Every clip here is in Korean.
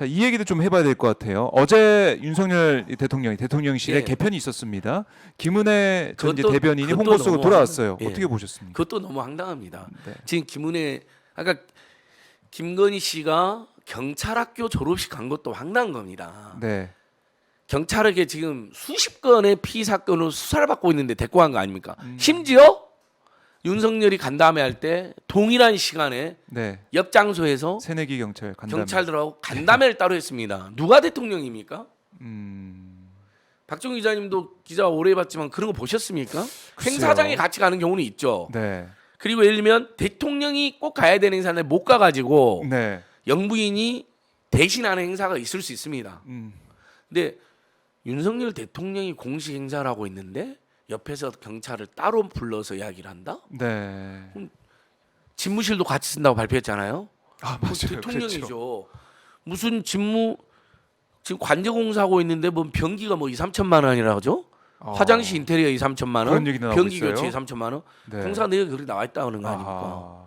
자, 이 얘기도 좀 해봐야 될 것 같아요. 어제 윤석열 대통령실에 예. 개편이 있었습니다. 김은혜 전 이제 그것도- 대변인이 그것도 홍보 쓰고 너무 돌아왔어요. 예. 어떻게 보셨습니까? 그것도 너무 황당합니다. 네. 지금 김은혜 아까 김건희 씨가 경찰학교 졸업식 간 것도 황당한 겁니다. 네. 경찰에게 지금 수십 건의 피의 사건으로 수사를 받고 있는데 데리고 간 거 아닙니까? 심지어 윤석열이 간담회 할 때 동일한 시간에 네. 옆 장소에서 새내기 경찰 간담회. 경찰들하고 간담회를 따로 했습니다. 누가 대통령입니까? 음. 박정희 기자님도 기자 오래 해봤지만 그런 거 보셨습니까? 글쎄요. 행사장에 같이 가는 경우는 있죠. 네. 그리고 예를 들면 대통령이 꼭 가야 되는 행사인데 못 가가지고 네. 영부인이 대신하는 행사가 있을 수 있습니다. 음. 근데 윤석열 대통령이 공식 행사를 하고 있는데 옆에서 경찰을 따로 불러서 이야기를 한다? 네. 집무실도 같이 쓴다고 발표했잖아요. 아, 그 맞아요. 대통령이죠. 그렇죠. 무슨 집무 지금 관제공사하고 있는데 뭐 변기가 뭐 2, 3천만 원이라 하죠? 화장실 인테리어 2, 3천만 원, 그런 얘기 나오고 변기 있어요? 교체 2, 3천만 원. 네. 공사 내역이 그렇게 나와 있다는 거 아닙니까? 아하.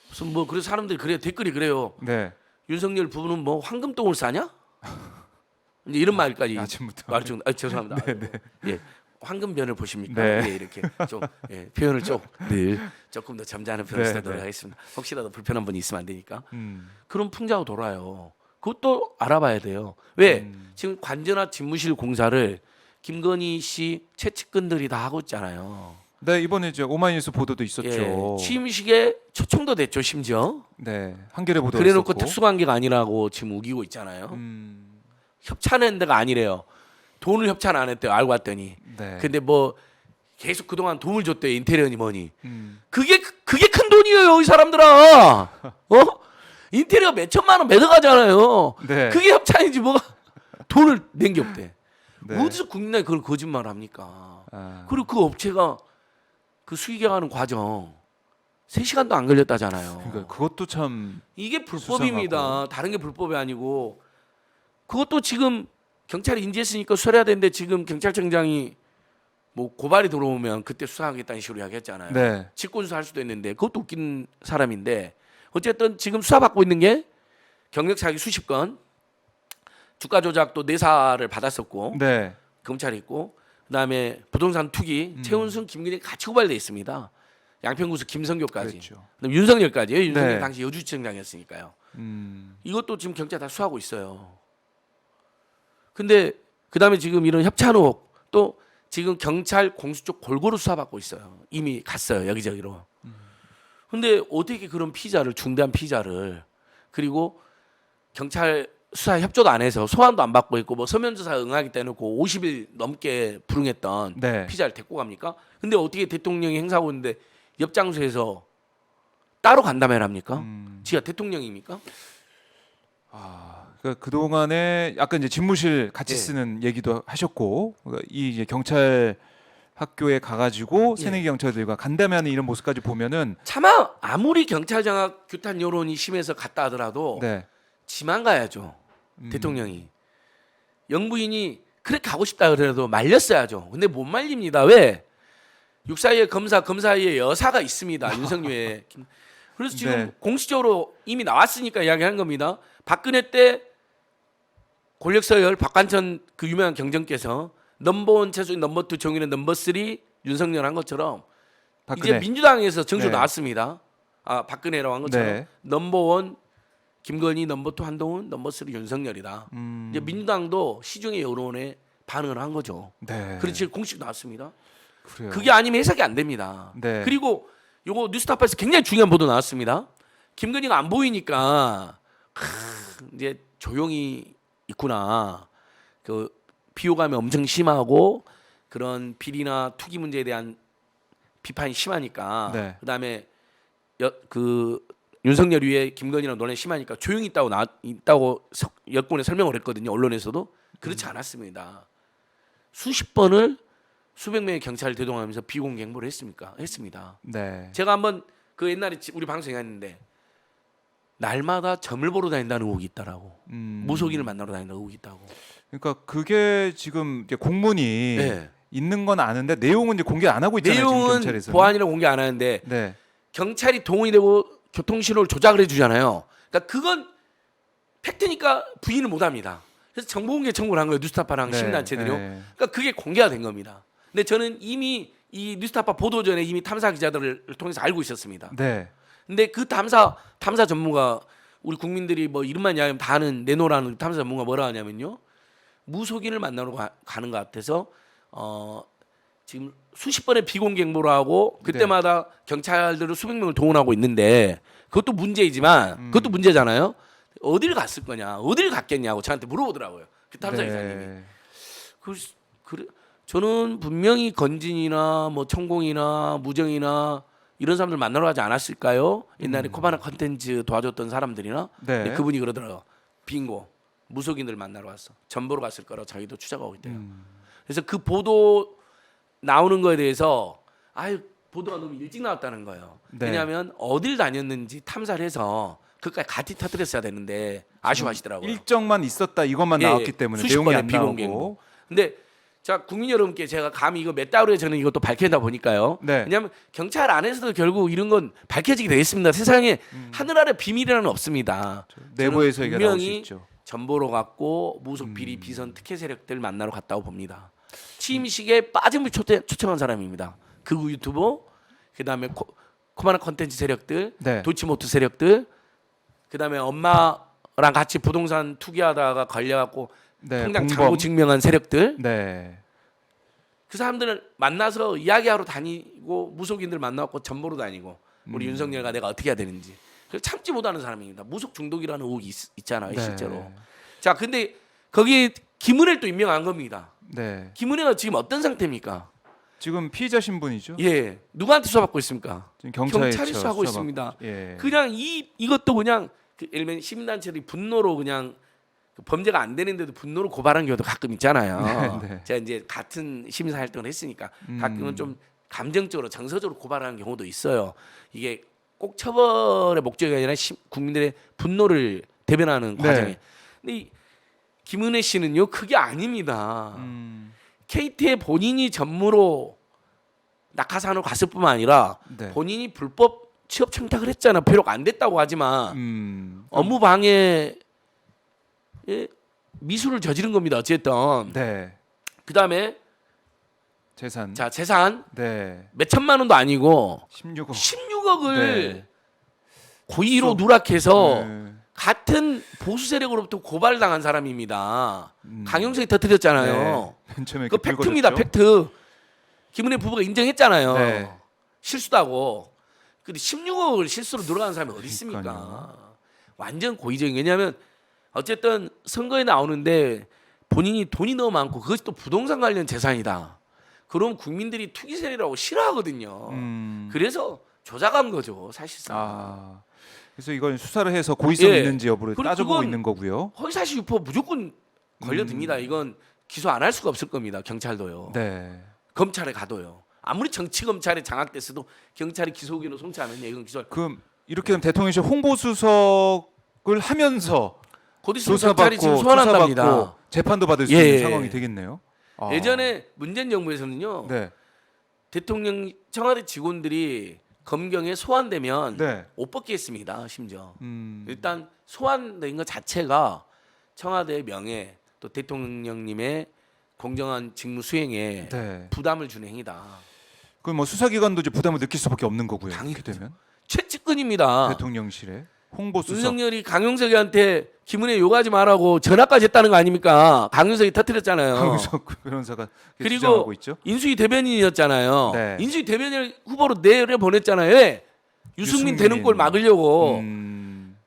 무슨 뭐 그래서 사람들이 그래요. 댓글이 그래요. 네. 윤석열 부부는 뭐 황금똥을 싸냐? 이제 이런 말까지 아침부터. 말 중. 죄송합니다. 예, 황금변을 보십니까? 네. 예, 이렇게 좀 표현을 좀 늘 조금 더 점잖은 표현을 네, 쓰도록 네. 하겠습니다. 혹시라도 불편한 분이 있으면 안 되니까. 음. 그런 풍자가 돌아요. 그것도 알아봐야 돼요. 왜? 지금 관제나 집무실 공사를 김건희 씨 최측근들이 다 하고 있잖아요. 네, 이번에 이제 오마이뉴스 보도도 있었죠. 예, 취임식에 초청도 됐죠, 심지어. 네. 한겨레 보도 그래놓고 있었고. 특수관계가 아니라고 지금 우기고 있잖아요. 음. 협찬한 데가 아니래요. 돈을 협찬 안 했대요. 알고 봤더니. 네. 근데 뭐 계속 그동안 도움을 줬대요. 인테리어니 뭐니. 음. 그게 큰 돈이에요, 이 사람들아. 인테리어 몇 천만 원 매덕하잖아요. 네. 그게 협찬이지 뭐가 돈을 낸 게 없대. 네. 어디서 국내에 그걸 거짓말 합니까? 아. 그리고 그 업체가 그 수익해가는 과정 3시간도 안 걸렸다잖아요. 그러니까 그것도 참 이게 불법입니다. 수상하고. 다른 게 불법이 아니고 그것도 지금 경찰이 인지했으니까 수사해야 되는데 지금 경찰청장이 뭐 고발이 들어오면 그때 수사하겠다는 식으로 이야기했잖아요. 네. 직권 수사할 수도 있는데 그것도 웃긴 사람인데 어쨌든 지금 수사받고 있는 게 경력 사기 수십 건, 주가 조작도 내사를 받았었고 네. 검찰이 있고 그다음에 부동산 투기 최은순, 김근희 같이 고발돼 있습니다. 양평구수 김성교까지, 그렇죠. 그다음 윤석열까지. 윤석열 네. 당시 여주지청장이었으니까요. 이것도 지금 경찰 다 수하고 있어요. 근데 그다음에 지금 이런 협찬 의혹 또 지금 경찰 공수 쪽 골고루 수사받고 있어요. 이미 갔어요 여기저기로. 근데 어떻게 그런 피의자를 중대한 피의자를 그리고 경찰 수사 협조도 안 해서 소환도 안 받고 있고 뭐 서면 조사 응하겠다 해놓고 50일 넘게 불응했던 네. 피의자를 데리고 갑니까? 근데 어떻게 대통령이 행사하고 있는데 옆 장소에서 따로 간담회를 합니까? 지가 대통령입니까? 그러니까 그동안에 약간 이제 집무실 같이 예. 쓰는 얘기도 하셨고 그러니까 이 이제 경찰 학교에 가가지고 예. 새내기 경찰들과 간담회하는 이런 모습까지 보면은 차마 아무리 경찰 장악 규탄 여론이 심해서 갔다 하더라도 네. 지만 가야죠. 대통령이. 영부인이 그렇게 가고 싶다 그래도 말렸어야죠. 근데 못 말립니다. 왜? 육사위의 검사위의 여사가 있습니다. 윤석열에. 그래서 지금 네. 공식적으로 이미 나왔으니까 이야기하는 겁니다. 박근혜 때 권력서열 박관천 그 유명한 경정께서 넘버원 최소인 넘버2 정의는 넘버3 윤석열 한 것처럼 박근혜. 이제 민주당에서 정조 네. 나왔습니다. 박근혜라고 한 것처럼 네. 넘버1 김건희, 넘버2 한동훈, 넘버3 윤석열이다. 이제 민주당도 시중의 여론에 반응을 한 거죠. 네. 그렇지 공식 나왔습니다. 그래요. 그게 아니면 해석이 안 됩니다. 네. 그리고 요거 뉴스타파에서 굉장히 중요한 보도 나왔습니다. 김건희가 안 보이니까 이제 조용히 있구나. 그 비호감이 엄청 심하고 그런 비리나 투기 문제에 대한 비판이 심하니까 네. 그다음에 그 윤석열 위에 김건희랑 논란이 심하니까 조용히 있다고 여권에 설명을 했거든요. 언론에서도 그렇지 않았습니다. 수십 번을 수백 명의 경찰을 대동하면서 비공개 행보를 했습니다. 네. 제가 한번 그 옛날에 우리 방송에 했는데 날마다 점을 보러 다닌다는 의혹이 있다라고. 무속인을 만나러 다닌다는 의혹이 있다고. 그러니까 그게 지금 이제 공문이 네. 있는 건 아는데 내용은 이제 공개 안 하고 있잖아요. 지금 내용은 경찰에서는. 보안이라 공개 안 하는데 네. 경찰이 동원이 되고 교통신호를 조작을 해주잖아요. 그러니까 그건 팩트니까 부인을 못합니다. 그래서 정보공개 청구를 한 거예요. 뉴스타파랑 네, 시민단체들이요. 네. 그러니까 그게 공개가 된 겁니다. 근데 저는 이미 이 뉴스타파 보도 전에 이미 탐사 기자들을 통해서 알고 있었습니다. 네. 근데 그 탐사 전문가 우리 국민들이 뭐 이름만 이야기하면 다 아는 내노라는 탐사 전문가 뭐라 하냐면요. 무속인을 만나러 가는 것 같아서 지금 수십 번의 비공개 행보를 하고 그때마다 경찰들을 수백 명을 동원하고 있는데 그것도 문제이지만 그것도 문제잖아요. 어디를 갔을 거냐, 어디를 갔겠냐고 저한테 물어보더라고요. 그 탐사 기사님이. 네. 그래, 저는 분명히 건진이나 뭐 천공이나 무정이나 이런 사람들 만나러 가지 않았을까요? 옛날에 코바나 컨텐츠 도와줬던 사람들이나 네. 근데 그분이 그러더라고요. 빙고 무속인들 만나러 갔어. 전보로 갔을 거라고 자기도 추정하고 있대요. 그래서 그 보도 나오는 거에 대해서 아유 보도가 너무 일찍 나왔다는 거예요. 네. 왜냐하면 어딜 다녔는지 탐사를 해서 그까지 같이 터뜨렸어야 되는데 아쉬워하시더라고요. 일정만 있었다 이것만 예, 나왔기 때문에 수십 내용이 번의 안 비공개 나오고. 행보. 근데 자 국민 여러분께 제가 감히 이거 몇 달 후에 저는 이것도 밝힌다 보니까요. 네. 왜냐하면 경찰 안에서도 결국 이런 건 밝혀지게 돼 있습니다. 세상에 하늘 아래 비밀이라는 없습니다. 내부에서 저는 얘기가 나올 수 분명히 있죠. 전보로 갔고 무속 비리 비선 특혜 세력들 만나러 갔다고 봅니다. 취임식에 빠짐없이 초청한 사람입니다. 극우 유튜버, 그다음에 코바나 컨텐츠 세력들, 네. 도치모트 세력들, 그다음에 엄마랑 같이 부동산 투기하다가 걸려갖고 네. 통장 공범. 잔고 증명한 세력들, 네. 그 사람들을 만나서 이야기하러 다니고 무속인들 만나고 전보로 다니고 우리 윤석열과 내가 어떻게 해야 되는지 그걸 참지 못하는 사람입니다. 무속 중독이라는 의혹이 있잖아요, 네. 실제로. 자, 근데 거기에 김은혜를 또 임명한 겁니다. 네. 김은혜가 지금 어떤 상태입니까? 지금 피의자 신분이죠. 예, 누구한테 수사받고 있습니까? 지금 경찰이 수사하고 있습니다. 예. 그냥 이것도 그냥 예를 들면 시민단체들이 분노로 그냥 그 범죄가 안 되는데도 분노로 고발한 경우도 가끔 있잖아요. 네, 네. 제가 이제 같은 시민사 활동을 했으니까 가끔은 좀 감정적으로 정서적으로 고발하는 경우도 있어요. 이게 꼭 처벌의 목적이 아니라 국민들의 분노를 대변하는 네. 과정에. 근데 이 김은혜 씨는요 그게 아닙니다. KT에 본인이 전무로 낙하산으로 갔을 뿐만 아니라 네. 본인이 불법 취업 청탁을 했잖아. 비록 안 됐다고 하지만 업무 방해 미수를 저지른 겁니다. 어쨌든. 네. 그다음에 재산. 자 재산 네. 몇 천만 원도 아니고 16억. 16억을 네. 고의로 수- 누락해서 네. 같은 보수 세력으로부터 고발당한 사람입니다. 강용석이 터뜨렸잖아요. 네. 맨 처음에 그 이렇게 팩트입니다. 불거졌죠? 팩트. 김은혜 부부가 인정했잖아요. 네. 실수다고. 근데 16억을 실수로 누락한 사람이 어디 있습니까? 그러니까요. 완전 고의적인. 왜냐하면 어쨌든 선거에 나오는데 본인이 돈이 너무 많고 그것이 또 부동산 관련 재산이다. 그럼 국민들이 투기 세력이라고 싫어하거든요. 그래서 조작한 거죠, 사실상. 아. 그래서 이걸 수사를 해서 고의성 예. 있는지 여부를 그리고 따져보고 그건 있는 거고요. 허위사실 유포 무조건 걸려듭니다. 이건 기소 안 할 수가 없을 겁니다. 경찰도요. 네. 검찰에 가도요. 아무리 정치 검찰에 장악됐어도 경찰이 기소 의견을 송치하면 이건 기소. 그럼 이렇게 되면 대통령실 홍보수석을 하면서 곧 있으면 경찰이 지금 소환한답니다. 조사받고 재판도 받을 수 예. 있는 상황이 되겠네요. 아. 예전에 문재인 정부에서는요. 네. 대통령 청와대 직원들이 검경에 소환되면 네. 옷 벗기 했습니다. 심지어. 음. 일단 소환된 것 자체가 청와대의 명예 또 대통령님의 공정한 직무 수행에 네. 부담을 주는 행위다. 그럼 뭐 수사기관도 이제 부담을 느낄 수밖에 없는 거고요. 당연히 이렇게 되면 최측근입니다. 대통령실에 홍보수석. 윤석열이 강용석이한테 김은혜 욕하지 말라고 전화까지 했다는 거 아닙니까? 강용석이 터뜨렸잖아요. 강용석 변호사가 그리고 주장하고 있죠. 인수위 대변인이었잖아요. 네. 인수위 대변인 후보로 내려 보냈잖아요. 왜? 유승민 되는 꼴 막으려고.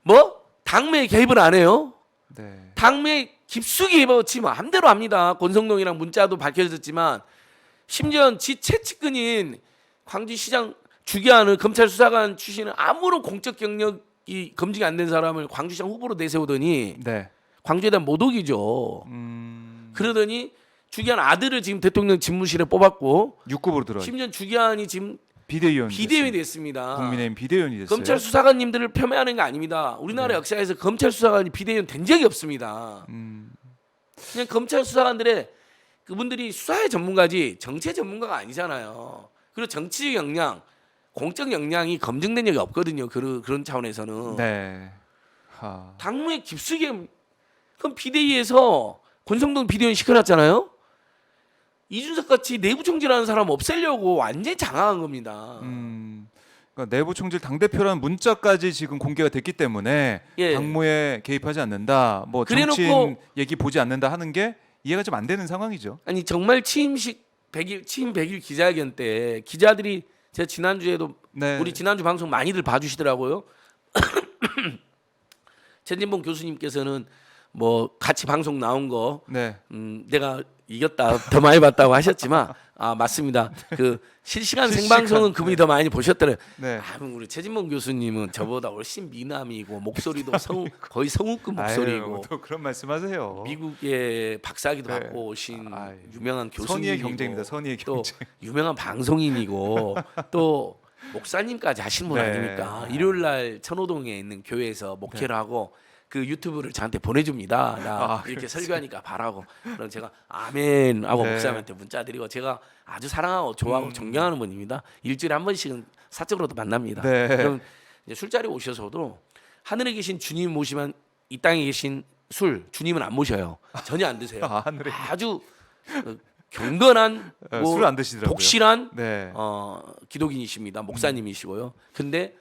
뭐? 당매에 개입을 안 해요? 네. 당매에 깊숙이 개입하지 마음대로 합니다. 권성동이랑 문자도 밝혀졌지만 심지어 지 최측근인 광주시장 주기하는 검찰 수사관 출신은 아무런 공적 경력이 검증이 안 된 사람을 광주시장 후보로 내세우더니 네. 광주에 대한 모독이죠. 그러더니 주기한 아들을 지금 대통령 집무실에 뽑았고 6급으로 들어. 심지어 주기한이 지금 비대위원. 비대위원이 됐습니다. 국민의힘 비대위원이 됐어요. 검찰 수사관님들을 폄훼하는 게 아닙니다. 우리나라 역사에서 검찰 수사관이 비대위원 된 적이 없습니다. 그냥 검찰 수사관들의 그분들이 수사의 전문가지 정치의 전문가가 아니잖아요. 그리고 정치적 역량, 공적 역량이 검증된 적이 없거든요. 그런 차원에서는. 네. 하. 당무에 깊숙이 그럼 비대위에서 권성동 비대위원 시켜놨잖아요. 이준석 같이 내부 총질하는 사람 없애려고 완전히 장악한 겁니다. 그러니까 내부 총질 당 대표라는 문자까지 지금 공개가 됐기 때문에 예. 당무에 개입하지 않는다, 뭐 그래놓고- 정치인 얘기 보지 않는다 하는 게 이해가 좀 안 되는 상황이죠. 아니 정말 취임 100일 기자회견 때 기자들이 제가 지난주에도 네. 우리 지난주 방송 많이들 봐주시더라고요. 최진봉 교수님께서는 뭐 같이 방송 나온 거 네. 내가 이겼다 더 많이 봤다고 하셨지만 맞습니다. 그 실시간 생방송은 그분이 더 많이 보셨더래요. 네. 우리 최진봉 교수님은 저보다 훨씬 미남이고 목소리도 거의 성우급 목소리고 아유, 또 그런 말씀하세요. 미국의 박사학위도 네. 받고 오신 아유, 유명한 교수님이고 선의의 경쟁입니다. 선의의 또 경쟁. 유명한 방송인이고 또 목사님까지 하신 분 네. 아닙니까? 일요일 날 천호동에 있는 교회에서 목회를 하고 그 유튜브를 저한테 보내줍니다. 나 이렇게 설교하니까 바라고. 그럼 제가 아멘 하고 네. 목사님한테 문자 드리고 제가 아주 사랑하고 좋아하고 존경하는 분입니다. 일주일에 한 번씩은 사적으로도 만납니다. 네. 그럼 이제 술자리 오셔서도 하늘에 계신 주님 모시면 이 땅에 계신 술 주님은 안 모셔요. 전혀 안 드세요. 하늘에 아주 경건한 뭐 술을 안 드시더라고요. 독실한 네. 기독인이십니다. 목사님이시고요. 근데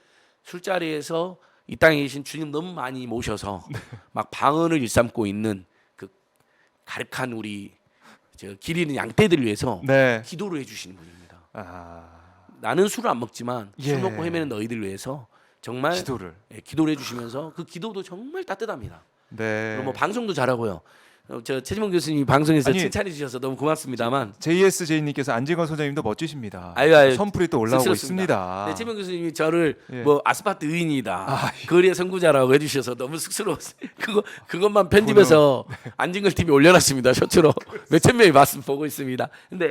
술자리에서 이 땅에 계신 주님 너무 많이 모셔서 막 방언을 일삼고 있는 그 가득한 우리 길 잃은 양떼들을 위해서 네. 기도를 해주시는 분입니다. 나는 술을 안 먹지만 예. 술 먹고 헤매는 너희들을 위해서 정말 기도를. 기도를 해주시면서 그 기도도 정말 따뜻합니다. 네. 그리고 뭐 방송도 잘하고요. 저 최진봉 교수님이 방송에서 아니, 칭찬해 주셔서 너무 고맙습니다만 JSJ님께서 안진건 소장님도 멋지십니다. 아유, 선풀이 또 올라오고 쑥스럽습니다. 있습니다. 네, 최진봉 교수님이 저를 예. 뭐 아스파트 의인이다, 아, 거리의 선구자라고 해주셔서 너무 쑥스러웠어요. 그것만 편집해서 안진걸 TV 올려놨습니다. 쇼츠로 몇천 명이 보고 있습니다. 근데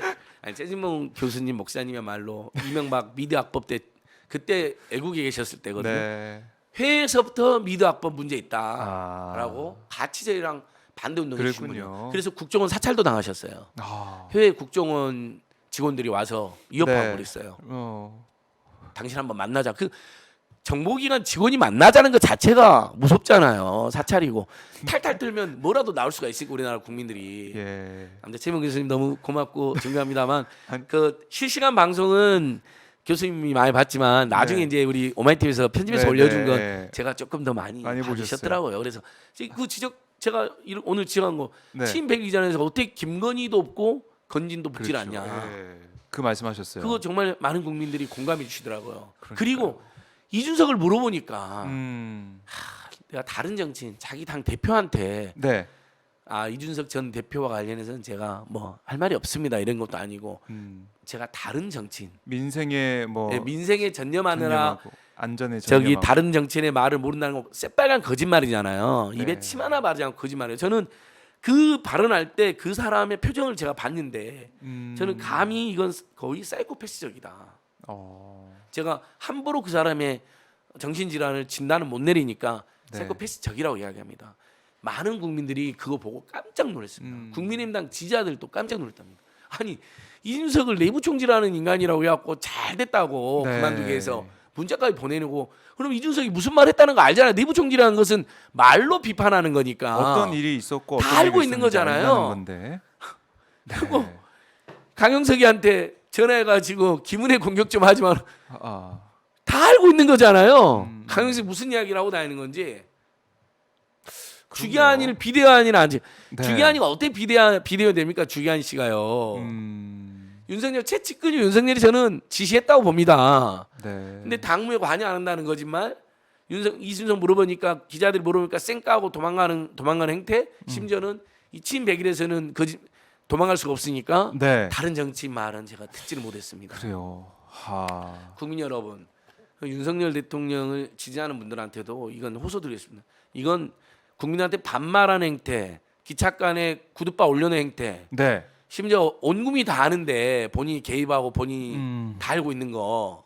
최진봉 교수님 목사님이야말로 이명박 미드악법 때 그때 애국에 계셨을 때거든요. 네. 회에서부터 미드악법 문제 있다라고 아. 같이 저희랑 반대 운동해 주신 그랬군요. 분이에요. 그래서 국정원 사찰도 당하셨어요. 해외 국정원 직원들이 와서 위협하고 네. 그랬어요. 어. 당신 한번 만나자. 그 정보기관 직원이 만나자는 것 자체가 무섭잖아요. 사찰이고 탈탈 털면 뭐라도 나올 수가 있으니까 우리나라 국민들이. 예. 아무튼 최명 교수님 너무 고맙고 존경합니다만 아니, 그 실시간 방송은 교수님이 많이 봤지만 나중에 네. 이제 우리 오마이TV에서 편집해서 네, 올려준 네. 건 제가 조금 더 많이 보셨어요. 봐주셨더라고요. 그래서 그 지적 제가 오늘 지적한 거 네. 취임 100일 전에서 어떻게 김건희도 없고 건진도 붙질 그렇죠. 않냐. 예. 그 말씀하셨어요. 그거 정말 많은 국민들이 공감해 주시더라고요. 그러니까요. 그리고 이준석을 물어보니까 음. 내가 다른 정치인 자기 당 대표한테 네. 이준석 전 대표와 관련해서는 제가 뭐 할 말이 없습니다 이런 것도 아니고 제가 다른 정치인 민생에 뭐 민생에 전념하느라 전념하고 안전에 저기 전념하고. 다른 정치인의 말을 모른다는 거 새빨간 거짓말이잖아요. 네. 입에 침 하나 바르지 않고 거짓말이에요. 저는 그 발언할 때 그 사람의 표정을 제가 봤는데 저는 감히 이건 거의 사이코패스적이다. 제가 함부로 그 사람의 정신질환을 진단을 못 내리니까 네. 사이코패스적이라고 이야기합니다. 많은 국민들이 그거 보고 깜짝 놀랐습니다. 국민의힘당 지지자들도 깜짝 놀랐답니다. 아니 이준석을 내부 총질하는 인간이라고 해갖고 잘 됐다고 네. 그만두게 해서 문자까지 보내놓고 그럼 이준석이 무슨 말 했다는 거 알잖아요. 내부 총질하는 것은 말로 비판하는 거니까 어떤 일이 있었고 다 어떤 알고 일이 있는 있었는지 거잖아요. 알다는 건데. 그리고 강영석이한테 전화해가지고 김은혜 공격 좀 하지 마. 다 알고 있는 거잖아요. 강영석이 무슨 이야기를 하고 다니는 건지. 주기환이를 비대위원이나 하지. 네. 주기환이가 어떻게 비대위원 됩니까? 주기환 씨가요. 윤석열 채찍근육 윤석열이 저는 지시했다고 봅니다. 네. 근데 당무에 관여 안 한다는 거짓말. 이준석 물어보니까 기자들이 물어보니까 쌩 까고 도망가는 행태. 심지어는 이 취임 100일에서는 도망갈 수가 없으니까 네. 다른 정치인 말은 제가 듣지를 못했습니다. 그래요. 국민 여러분, 윤석열 대통령을 지지하는 분들한테도 이건 호소드리겠습니다. 이건 국민한테 반말하는 행태, 기착간에 구두바 올려놓은 행태, 네. 심지어 온 국민이 다 아는데 본인이 개입하고 본인이 다 알고 있는 거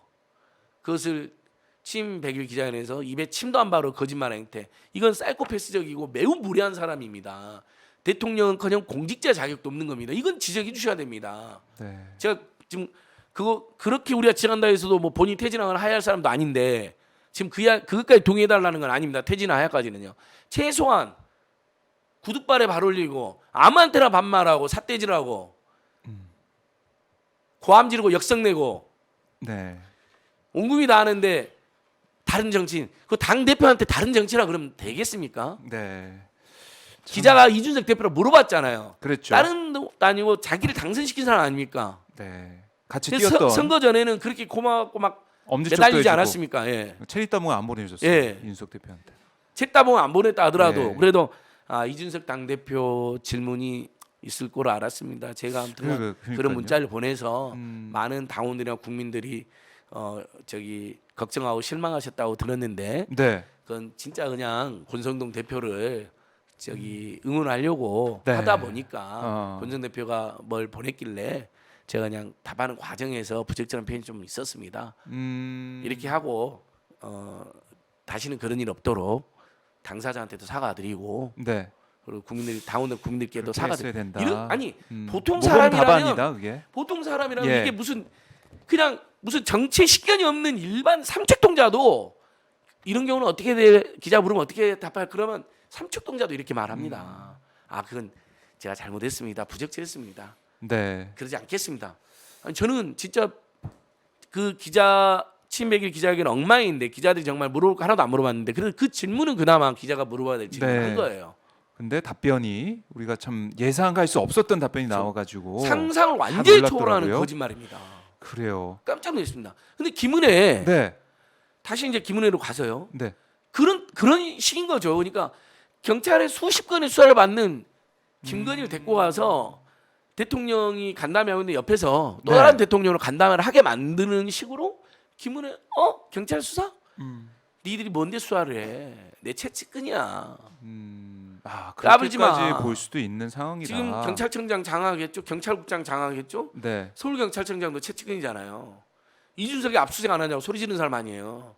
그것을 취임 100일 기자회견에서 입에 침도 안 바르고 거짓말 행태 이건 사이코패스적이고 매우 무례한 사람입니다. 대통령은커녕 공직자 자격도 없는 겁니다. 이건 지적해 주셔야 됩니다. 네. 제가 지금 그거 그렇게 우리가 지적한다 해서도 뭐 본인 퇴진하거나 하야할 사람도 아닌데 지금 그것까지 동의해달라는 건 아닙니다. 퇴진하야까지는요. 최소한 구두발에 발 올리고 아무한테나 반말하고 삿대질하고 고함 지르고 역성 내고 네. 온 국민이 다 아는데 다른 정치인 그 당 대표한테 다른 정치라 그러면 되겠습니까? 네. 기자가 이준석 대표로 물어봤잖아요. 그랬죠. 다른 도 아니고 자기를 당선시킨 사람 아닙니까? 네. 같이 근데 뛰었던 선거 전에는 그렇게 고맙고 막 엄지척도 매달리지 해주고 않았습니까? 예. 체리 따봉 안 보내줬어요. 예. 이준석 대표한테. 책 따보면 안 보냈다 하더라도 네. 그래도 이준석 당 대표 질문이 있을 거로 알았습니다. 제가 아무튼 그러니까요. 그런 문자를 보내서 음. 많은 당원들이나 국민들이 걱정하고 실망하셨다고 들었는데 네. 그건 진짜 그냥 권성동 대표를 응원하려고 네. 하다 보니까 권성 대표가 뭘 보냈길래 제가 그냥 답하는 과정에서 부적절한 표현이 좀 있었습니다. 이렇게 하고 다시는 그런 일 없도록 당사자한테도 사과드리고 네. 그리고 국민들께도 그렇게 사과드리고 했어야 된다. 보통 모범 사람이라면 답안이다 그게. 보통 사람이라면 예. 이게 무슨 정치에 식견이 없는 일반 삼척동자도 이런 경우는 어떻게 기자 물으면 어떻게 답할 그러면 삼척동자도 이렇게 말합니다. 그건 제가 잘못했습니다. 부적절했습니다. 네. 그러지 않겠습니다. 아니, 저는 진짜 그 기자 친백일 기자에게는 엉망인데 기자들이 정말 물어볼 거 하나도 안 물어봤는데 그래도 그 질문은 그나마 기자가 물어봐야 될 질문을 네. 한 거예요. 근데 답변이 우리가 참 예상할 수 없었던 답변이 나와가지고 상상을 완전히 놀랐더라고요. 초월하는 거짓말입니다. 그래요. 깜짝 놀랐습니다. 근데 김은혜 네. 다시 이제 김은혜로 가서요. 네. 그런 식인 거죠. 그러니까 경찰에 수십 건의 수사를 받는 김건희를 데리고 가서 대통령이 간담회 하는데 옆에서 또 네. 다른 대통령으로 간담회를 하게 만드는 식으로 김은혜 경찰 수사? 니들이 뭔데 수사를 해? 내 채찍근이야. 까불지 마. 그렇게까지 볼 수도 있는 상황이다. 지금 경찰청장 장악했죠. 경찰국장 장악했죠. 네. 서울경찰청장도 채찍근이잖아요. 이준석이 압수수색 안 하냐고 소리 지르는 사람 아니에요.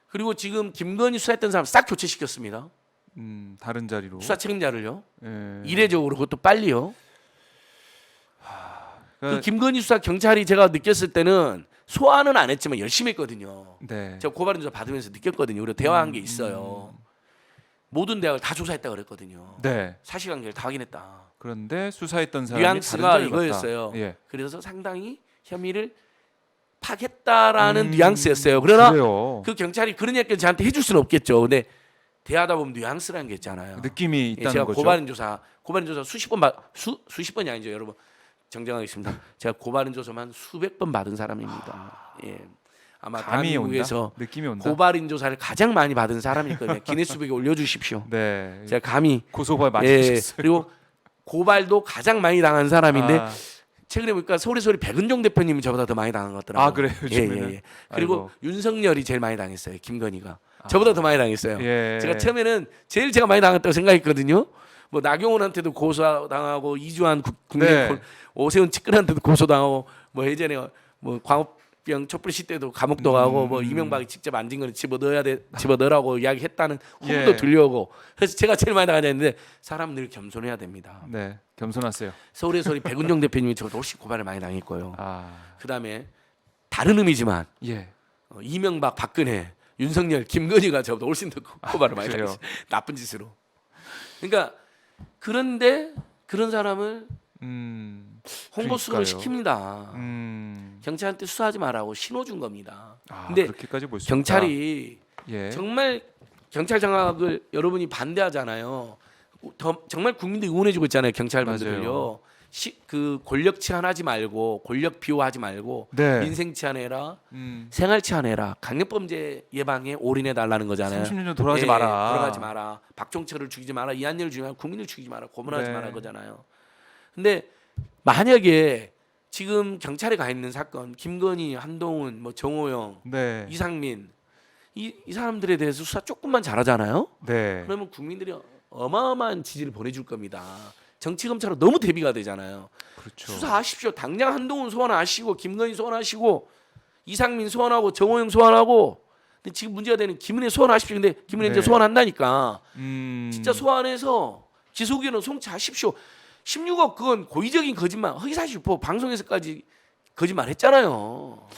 그리고 지금 김건희 수사했던 사람 싹 교체시켰습니다. 다른 자리로. 수사 책임자를요. 예. 이례적으로 그것도 빨리요. 그 그러니까, 김건희 수사 경찰이 제가 느꼈을 때는 소환은 안 했지만 열심히 했거든요. 네. 제가 고발인 조사 받으면서 느꼈거든요. 우리가 대화한 게 있어요. 모든 대학을 다 조사했다 그랬거든요. 네. 사실관계를 다 확인했다. 그런데 수사했던 사람이 뉘앙스가 다른 자리로 이거였어요. 갔다. 예. 그래서 상당히 혐의를 파겠다라는 뉘앙스였어요. 그러나 그래요. 그 경찰이 그런 얘기를 저한테 해줄 수는 없겠죠. 근데 대하다 보면 뉘앙스라는 게 있잖아요. 느낌이 예, 있다는 제가 거죠. 고발인 조사 수십 번 수십 번이 아니죠, 여러분. 정정하겠습니다. 제가 고발인 조사만 수백 번 받은 사람입니다. 예. 아마 감이 대한민국에서 온다. 느낌이 온다. 고발인 조사를 가장 많이 받은 사람일 거예요. 기네스북에 올려주십시오. 네. 제가 감히 고소발 많이 예, 하셨어요. 그리고 고발도 가장 많이 당한 사람인데 아, 최근에 보니까 소리소리 백은종 대표님이 저보다 더 많이 당한 것 같더라고요. 그래요, 요즘에는? 그리고 아이고. 윤석열이 제일 많이 당했어요. 김건희가 저보다 더 많이 당했어요. 예. 제가 처음에는 제일 제가 많이 당했다고 생각했거든요. 뭐 나경원한테도 고소당하고 이주환 국민 네. 오세훈 측근한테도 고소당하고 뭐 예전에 뭐 광우병 촛불 시대도 감옥도 가고 뭐 이명박이 직접 앉은 거를 집어넣으라고 이야기했다는 후문도 예. 들려오고 그래서 제가 제일 많이 당하자 했는데 사람 늘 겸손해야 됩니다. 네. 겸손하세요. 서울의 소리 백운종 대표님이 저보다 훨씬 고발을 많이 당했고요. 아. 그다음에 다른 의미지만 예. 이명박, 박근혜, 윤석열, 김건희가 저보다 훨씬 더 고발을 많이 그래요? 당했어요. 나쁜 짓으로. 그러니까 그런데 그런 사람을 홍보수를 그러니까요. 시킵니다. 경찰한테 수사하지 말라고 신호 준 겁니다. 근데 그렇게까지 볼 수 경찰이 있다. 예. 정말 경찰 장악을 여러분이 반대하잖아요. 정말 국민들이 응원해주고 있잖아요. 경찰분들을요. 맞아요. 그 권력 치환하지 말고 권력 비호하지 말고 네. 민생 치환해라, 음. 생활 치환해라, 강력범죄 예방에 올인해 달라는 거잖아요. 30년 돌아가지 예, 마라. 돌아가지 마라. 박종철을 죽이지 마라. 이한열을 죽이지 마라. 국민을 죽이지 마라. 고문하지 네. 마라 거잖아요. 근데 만약에 지금 경찰에 가 있는 사건 김건희, 한동훈, 뭐 정호영, 네. 이상민 이 사람들에 대해서 수사 조금만 잘하잖아요. 네. 그러면 국민들이 어마어마한 지지를 보내줄 겁니다. 정치 검찰은 너무 대비가 되잖아요. 그렇죠. 수사하십시오. 당장 한동훈 소환하시고 김건희 소환하시고 이상민 소환하고 정호영 소환하고. 근데 지금 문제가 되는 김은혜 소환하십시오. 근데 김은혜 네. 이제 소환한다니까. 진짜 진짜 소환해서 기소기는 송치하십시오. 16억 그건 고의적인 거짓말, 허위사실 유포 방송에서까지 거짓말 했잖아요.